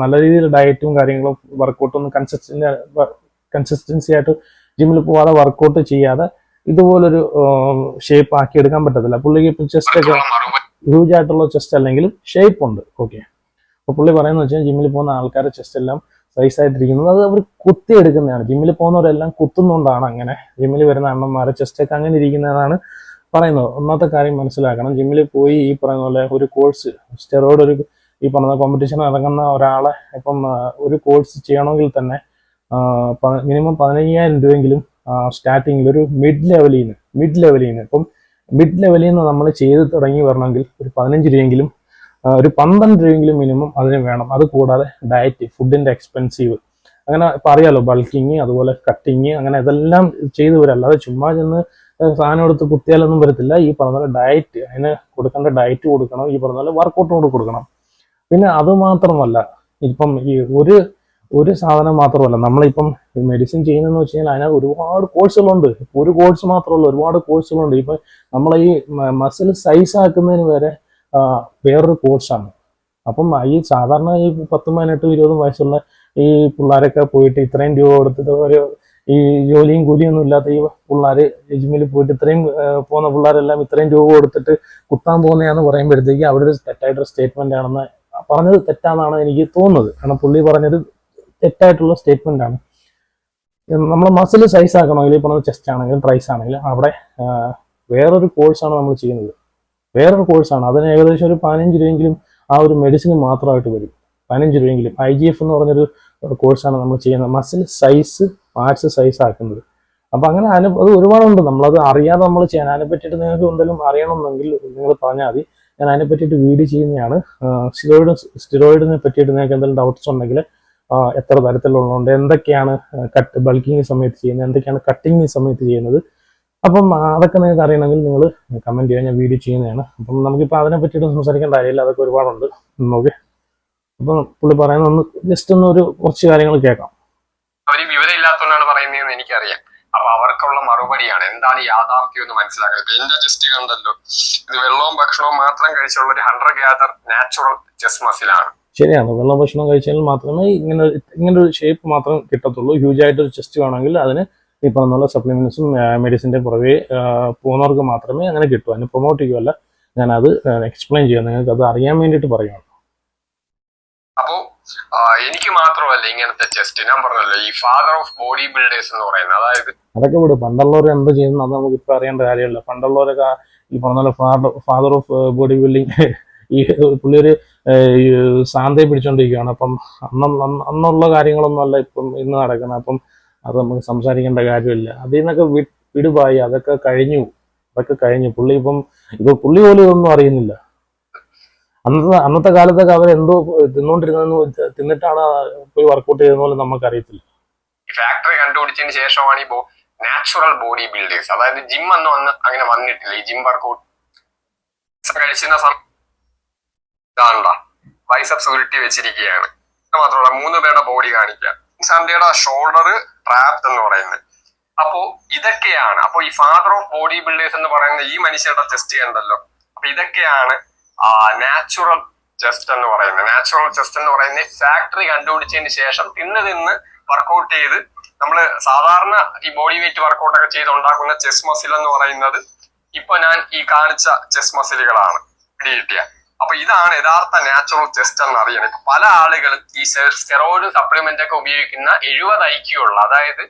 നല്ല രീതിയിൽ ഡയറ്റും കാര്യങ്ങളും വർക്കൗട്ടും കൺസിസ്റ്റൻസി ആയിട്ട് ജിമ്മിൽ പോവാതെ വർക്കൗട്ട് ചെയ്യാതെ ഇതുപോലൊരു ഷേപ്പ് ആക്കി എടുക്കാൻ പറ്റത്തില്ല. പുള്ളിക്ക് ഇപ്പം ചെസ്റ്റ് ഒക്കെ ഹ്യൂജ് ആയിട്ടുള്ള ചെസ്റ്റ് അല്ലെങ്കിലും ഷേപ്പ് ഉണ്ട്. ഓക്കെ, അപ്പൊ പുള്ളി പറയുന്നത് വെച്ചാൽ ജിമ്മിൽ പോകുന്ന ആൾക്കാരുടെ ചെസ്റ്റ് എല്ലാം സൈസ് ആയിട്ടിരിക്കുന്നത് അത് അവർ കുത്തിയെടുക്കുന്നതാണ്. ജിമ്മിൽ പോകുന്നവരെല്ലാം കുത്തുന്നതുകൊണ്ടാണ് അങ്ങനെ ജിമ്മിൽ വരുന്ന അണ്ണന്മാരെ ചെസ്റ്റൊക്കെ അങ്ങനെ ഇരിക്കുന്നതാണ് പറയുന്നത്. ഒന്നാമത്തെ കാര്യം മനസ്സിലാക്കണം, ജിമ്മിൽ പോയി ഈ പറയുന്ന പോലെ ഒരു കോഴ്സ് സ്റ്റെറോയിഡ് ഈ പറഞ്ഞ കോമ്പറ്റീഷൻ ഇറങ്ങുന്ന ഒരാളെ ഇപ്പം ഒരു കോഴ്സ് ചെയ്യണമെങ്കിൽ തന്നെ മിനിമം 15,000 രൂപയെങ്കിലും സ്റ്റാർട്ടിങ്ങിൽ ഒരു മിഡ് ലെവലിൽ നിന്ന് ഇപ്പം മിഡ് ലെവലിൽ നിന്ന് നമ്മൾ ചെയ്ത് തുടങ്ങി വരണമെങ്കിൽ ഒരു 15 രൂപയെങ്കിലും ഒരു 12 രൂപയെങ്കിലും മിനിമം അതിന് വേണം. അത് കൂടാതെ ഡയറ്റ്, ഫുഡിന്റെ എക്സ്പെൻസീവ്, അങ്ങനെ ഇപ്പം അറിയാലോ, ബൾക്കിങ് അതുപോലെ കട്ടിങ്, അങ്ങനെ ഇതെല്ലാം ചെയ്തു വരാം. അല്ലാതെ ചുമ്മാ ചെന്ന് സാധനം എടുത്ത് കുത്തിയാലൊന്നും വരത്തില്ല. ഈ പറഞ്ഞ പോലെ ഡയറ്റ്, അതിന് കൊടുക്കേണ്ട ഡയറ്റ് കൊടുക്കണം, ഈ പറഞ്ഞ പോലെ വർക്കൗട്ട് കൂടെ കൊടുക്കണം. പിന്നെ അത് മാത്രമല്ല, ഇപ്പം ഈ ഒരു സാധനം മാത്രമല്ല, നമ്മളിപ്പം മെഡിസിൻ ചെയ്യുന്നതെന്ന് വെച്ച് കഴിഞ്ഞാൽ അതിനകത്ത് ഒരുപാട് കോഴ്സുകളുണ്ട്. ഒരു കോഴ്സ് മാത്രമല്ല, ഒരുപാട് കോഴ്സുകളുണ്ട്. ഇപ്പം നമ്മളെ ഈ മസിൽ സൈസ് ആക്കുന്നതിന് വരെ വേറൊരു കോഴ്സാണ്. അപ്പം ഈ സാധാരണ ഈ 10, 18, 20 വയസ്സുള്ള ഈ പിള്ളേരൊക്കെ പോയിട്ട് ഇത്രയും രൂപ കൊടുത്തിട്ട് ഒരു ഈ ജോലിയും കൂലിയൊന്നും ഇല്ലാത്ത ഈ പിള്ളേർ ജിമ്മിൽ പോയിട്ട് ഇത്രയും പോകുന്ന പിള്ളേരെല്ലാം ഇത്രയും രൂപ കൊടുത്തിട്ട് കുത്താൻ പോകുന്നതാന്ന് പറയുമ്പോഴത്തേക്ക് അവിടെ ഒരു തെറ്റായിട്ടൊരു സ്റ്റേറ്റ്മെന്റ് ആണെന്ന് പറഞ്ഞത് തെറ്റാണെന്നാണ് എനിക്ക് തോന്നുന്നത്. കാരണം പുള്ളി പറഞ്ഞത് തെറ്റായിട്ടുള്ള സ്റ്റേറ്റ്മെന്റ് ആണ്. നമ്മൾ മസിൽ സൈസ് ആക്കണമെങ്കിൽ ഈ പറഞ്ഞ ചെസ്റ്റ് ആണെങ്കിലും ട്രൈസ് ആണെങ്കിലും അവിടെ വേറൊരു കോഴ്സാണ് നമ്മൾ ചെയ്യുന്നത്. വേറൊരു കോഴ്സാണ്. അതിന് ഏകദേശം ഒരു 15 രൂപയെങ്കിലും ആ ഒരു മെഡിസിന് മാത്രമായിട്ട് വരും. 15 രൂപയെങ്കിലും. IGF എന്ന് പറഞ്ഞൊരു കോഴ്സാണ് നമ്മൾ ചെയ്യുന്നത്, മസിൽ സൈസ് പാർട്സ് സൈസ് ആക്കുന്നത്. അപ്പൊ അങ്ങനെ അത് ഒരുപാടുണ്ട്. നമ്മളത് അറിയാതെ നമ്മൾ ചെയ്യാൻ, അതിനെ പറ്റിയിട്ട് നിങ്ങൾക്ക് എന്തെങ്കിലും അറിയണമെന്നെങ്കിൽ നിങ്ങൾ പറഞ്ഞാൽ മതി, ഞാൻ അതിനെ പറ്റിയിട്ട് വീഡിയോ ചെയ്യുന്നതാണ്. സ്റ്റിറോയിഡിനെ പറ്റിയിട്ട് നിങ്ങൾക്ക് എന്തെങ്കിലും ഡൗട്ട്സ് ഉണ്ടെങ്കിൽ എത്ര തരത്തിലുള്ളതുണ്ട്, എന്തൊക്കെയാണ് ബൾക്കിങ് സമയത്ത് ചെയ്യുന്നത്, എന്തൊക്കെയാണ് കട്ടിങ് സമയത്ത് ചെയ്യുന്നത്, അപ്പം അതൊക്കെ നിങ്ങൾക്ക് അറിയണമെങ്കിൽ നിങ്ങൾ കമന്റ് ചെയ്യാൻ, ഞാൻ വീഡിയോ ചെയ്യുന്നതാണ്. അപ്പം നമുക്കിപ്പോൾ അതിനെ പറ്റിയിട്ട് സംസാരിക്കേണ്ട കാര്യമില്ല, അതൊക്കെ ഒരുപാടുണ്ട്. ഓക്കെ, അപ്പം പുള്ളി പറയുന്ന ജസ്റ്റ് കുറച്ച് കാര്യങ്ങൾ കേൾക്കാം. അവര് വിവരം ഇല്ലാത്തതുകൊണ്ടാണ് പറയുന്നതെന്ന് എനിക്കറിയാം. അപ്പൊ അവർക്കുള്ള മറുപടിയാണ് എന്താണ് യാഥാർത്ഥ്യം എന്ന് മനസ്സിലാക്കുന്നത്. എന്റെ ജസ്റ്റ് കണ്ടല്ലോ, ഇത് വെള്ളവും ഭക്ഷണവും മാത്രം കഴിച്ചുള്ള ഒരു 100 ഗ്യാദർ നാച്ചുറൽ ചെസ്റ്റ് മസിലാണ്. ശരിയാണ്, വെള്ളം ഭക്ഷണം കഴിച്ചാൽ മാത്രമേ ഇങ്ങനെ ഒരു ഷേപ്പ് മാത്രം കിട്ടത്തുള്ളൂ. ഹ്യൂജ് ആയിട്ടൊരു ചെസ്റ്റ് വേണമെങ്കിൽ അതിന് ഈ പറഞ്ഞ സപ്ലിമെന്റ്സും മെഡിസിൻ്റെ പുറകെ പോകുന്നവർക്ക് മാത്രമേ അങ്ങനെ കിട്ടൂ. അതിന് പ്രൊമോട്ട് ചെയ്യുമല്ല, ഞാനത് എക്സ്പ്ലെയിൻ ചെയ്യാം, നിങ്ങൾക്ക് അത് അറിയാൻ വേണ്ടിയിട്ട് പറയുകയാണ്. അപ്പോ എനിക്ക് മാത്രമല്ല ഇങ്ങനത്തെ ചെസ്റ്റ്, ഞാൻ പറഞ്ഞല്ലോ ഈ ഫാദർ ഓഫ് ബോഡി ബിൽഡേഴ്സ് എന്ന് പറയുന്നത്, അതായത് അതൊക്കെ വിടും. പണ്ടുള്ളവർ എന്ത് ചെയ്യുന്നു അത് നമുക്ക് ഇപ്പം അറിയേണ്ട കാര്യമല്ല. പണ്ടുള്ളവരൊക്കെ ഈ പറഞ്ഞ ഫാദർ ഓഫ് ബോഡി ബിൽഡിങ് ഈ പുള്ളി ഒരു സാന്തയെ പിടിച്ചോണ്ടിരിക്കുകയാണ്. അപ്പം അന്നുള്ള കാര്യങ്ങളൊന്നും അല്ല ഇപ്പം ഇന്ന് നടക്കുന്നത്. അപ്പം അത് നമുക്ക് സംസാരിക്കേണ്ട കാര്യമില്ല. അതിൽ നിന്നൊക്കെ വിടുപായി, അതൊക്കെ കഴിഞ്ഞു. പുള്ളി പുള്ളി പോലും ഇതൊന്നും അറിയുന്നില്ല. അന്നത്തെ കാലത്തൊക്കെ അവരെന്തോ തിന്നോണ്ടിരുന്നെന്ന് തിന്നിട്ടാണ് പോയി വർക്കൗട്ട് ചെയ്യുന്ന പോലെ നമുക്കറിയത്തില്ല. ഫാക്ടറി കണ്ടുപിടിച്ചതിന് ശേഷമാണ് ഇപ്പോ നാച്ചുറൽ ബോഡി ബിൽഡേഴ്സ്, അതായത് ജിം ഒന്നും അങ്ങനെ വന്നിട്ടില്ല. ഈ ജിം വർക്കൗട്ട് കഴിച്ചിരുന്ന ബൈസെപ്സ് ഉരുട്ടി വെച്ചിരിക്കുകയാണ്. മാത്രമല്ല 3 പേരുടെ ബോഡി കാണിക്കാം. സൺഡേയുടെ ഷോൾഡർ ട്രാപ്ഡ് എന്ന് പറയുന്നത്. അപ്പോ ഇതൊക്കെയാണ്. അപ്പൊ ഈ ഫാദർ ഓഫ് ബോഡി ബിൽഡേഴ്സ് എന്ന് പറയുന്ന ഈ മനുഷ്യരുടെ ചെസ്റ്റ് കണ്ടല്ലോ. അപ്പൊ ഇതൊക്കെയാണ് നാച്ചുറൽ ചെസ്റ്റ് എന്ന് പറയുന്നത്. നാച്ചുറൽ ചെസ്റ്റ് എന്ന് പറയുന്നത് ഫാക്ടറി കണ്ടുപിടിച്ചതിന് ശേഷം തിന്ന് വർക്കൗട്ട് ചെയ്ത് നമ്മൾ സാധാരണ ഈ ബോഡി വെയിറ്റ് വർക്കൗട്ട് ഒക്കെ ചെയ്ത് ഉണ്ടാക്കുന്ന ചെസ്റ്റ് മസിൽ എന്ന് പറയുന്നത് ഇപ്പൊ ഞാൻ ഈ കാണിച്ച ചെസ്റ്റ് മസിലുകളാണ് പിടികിട്ടിയ. അപ്പൊ ഇതാണ് യഥാർത്ഥ നാച്ചുറൽ ചെസ്റ്റ് എന്ന് അറിയണം. ഇപ്പൊ പല ആളുകളും ഈ സ്റ്റെറോയിഡ് സപ്ലിമെന്റ് ഒക്കെ ഉപയോഗിക്കുന്ന 70 IQ ഉള്ള, അതായത്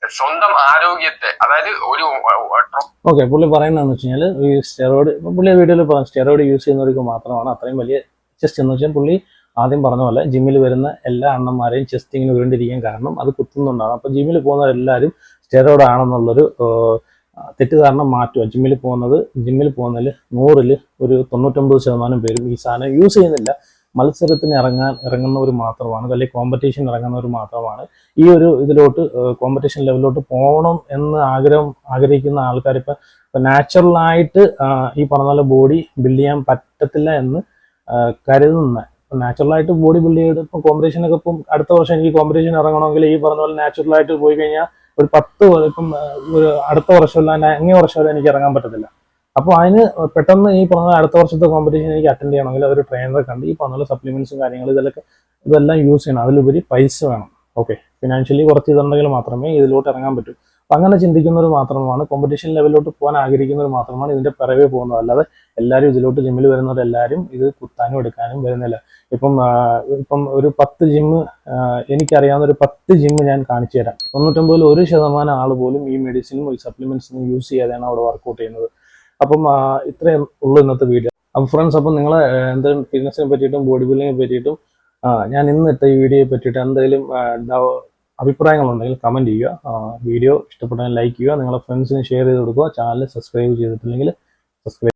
സ്വന്തം ആരോഗ്യത്തെ, അതായത് ഒരു ഓക്കെ പുള്ളി പറയുന്നതെന്ന് വെച്ച് കഴിഞ്ഞാൽ ഈ സ്റ്റെറോയിഡ്, പുള്ളി വീഡിയോയിൽ പറഞ്ഞു സ്റ്റെറോയിഡ് യൂസ് ചെയ്യുന്നവർക്ക് മാത്രമാണ് അത്രയും വലിയ ചെസ്റ്റ് എന്ന് വെച്ചാൽ പുള്ളി ആദ്യം പറഞ്ഞ പോലെ ജിമ്മിൽ വരുന്ന എല്ലാ അണ്ണന്മാരെയും ചെസ്റ്റ് ഇങ്ങനെ വീണ്ടിരിക്കാൻ കാരണം അത് കുത്തുന്നുണ്ടാകും. അപ്പം ജിമ്മിൽ പോകുന്നവരെല്ലാവരും സ്റ്റെറോയിഡ് ആണെന്നുള്ളൊരു തെറ്റിദ്ധാരണ മാറ്റുക. ജിമ്മിൽ പോകുന്നതിൽ 100ൽ ഒരു 99% പേരും ഈ സാധനം യൂസ് ചെയ്യുന്നില്ല. മത്സരത്തിന് ഇറങ്ങുന്നവർ മാത്രമാണ്, അല്ലെങ്കിൽ കോമ്പറ്റീഷൻ ഇറങ്ങുന്നവർ മാത്രമാണ് ഈ ഒരു ഇതിലോട്ട് കോമ്പറ്റീഷൻ ലെവലിലോട്ട് പോകണം എന്ന് ആഗ്രഹിക്കുന്ന ആൾക്കാർ ഇപ്പം നാച്ചുറലായിട്ട് ഈ പറഞ്ഞ പോലെ ബോഡി ബിൽഡ് ചെയ്യാൻ പറ്റത്തില്ല എന്ന് കരുതുന്ന, നാച്ചുറലായിട്ട് ബോഡി ബിൽഡ് ചെയ്ത് ഇപ്പം കോമ്പറ്റീഷനൊക്കെ ഇപ്പം അടുത്ത വർഷം എനിക്ക് കോമ്പറ്റീഷൻ ഇറങ്ങണമെങ്കിൽ ഈ പറഞ്ഞ പോലെ നാച്ചുറലായിട്ട് പോയി കഴിഞ്ഞാൽ ഒരു 10 ഇപ്പം ഒരു അടുത്ത വർഷമല്ല അങ്ങേ വർഷമല്ല എനിക്ക് ഇറങ്ങാൻ പറ്റത്തില്ല. അപ്പോൾ അതിന് പെട്ടെന്ന് ഈ പറഞ്ഞ അടുത്ത വർഷത്തെ കോമ്പറ്റീഷൻ എനിക്ക് അറ്റൻഡ് ചെയ്യണമെങ്കിൽ ഒരു ട്രെയിനറെ കണ്ട് ഈ പറഞ്ഞ സപ്ലിമെന്റ്സും കാര്യങ്ങളും ഇതെല്ലാം യൂസ് ചെയ്യണം. അതിലുപരി പൈസ വേണം. ഓക്കെ, ഫിനാൻഷ്യലി കുറച്ച് ഇതുണ്ടെങ്കിൽ മാത്രമേ ഇതിലോട്ട് ഇറങ്ങാൻ പറ്റൂ. അപ്പം അങ്ങനെ ചിന്തിക്കുന്നവർ മാത്രമാണ്, കോമ്പറ്റീഷൻ ലെവലിലോട്ട് പോകാൻ ആഗ്രഹിക്കുന്നവർ മാത്രമാണ് ഇതിന്റെ പിറകെ പോകുന്നത്. അല്ലാതെ എല്ലാവരും ഇതിലോട്ട് ജിമ്മിൽ വരുന്നവരെല്ലാവരും ഇത് കുത്താനും എടുക്കാനും വരുന്നില്ല. ഇപ്പം ഒരു 10 ജിമ്മ് എനിക്കറിയാവുന്ന ഒരു 10 ജിമ്മ് ഞാൻ കാണിച്ചു തരാം. 99% ആൾ പോലും ഈ മെഡിസിനും ഈ സപ്ലിമെന്റ്സിനും യൂസ് ചെയ്യാതെയാണ് അവിടെ വർക്കൗട്ട് ചെയ്യുന്നത്. അപ്പം ഇത്രയും ഉള്ളൂ ഇന്നത്തെ വീഡിയോ. അപ്പം ഫ്രണ്ട്സ്, അപ്പം നിങ്ങൾ എന്തെങ്കിലും ഫിറ്റ്നസിനെ പറ്റിയിട്ടും ബോഡി ബിൽഡിങ്ങിനെ പറ്റിയിട്ടും ഞാൻ ഇന്ന് ഇട്ട ഈ വീഡിയോയെ പറ്റിയിട്ട് എന്തെങ്കിലും അഭിപ്രായങ്ങളുണ്ടെങ്കിൽ കമൻറ്റ് ചെയ്യുക. വീഡിയോ ഇഷ്ടപ്പെട്ടാൽ ലൈക്ക് ചെയ്യുക, നിങ്ങളുടെ ഫ്രണ്ട്സിന് ഷെയർ ചെയ്ത് കൊടുക്കുക. ചാനൽ സബ്സ്ക്രൈബ് ചെയ്തിട്ടില്ലെങ്കിൽ സബ്സ്ക്രൈബ്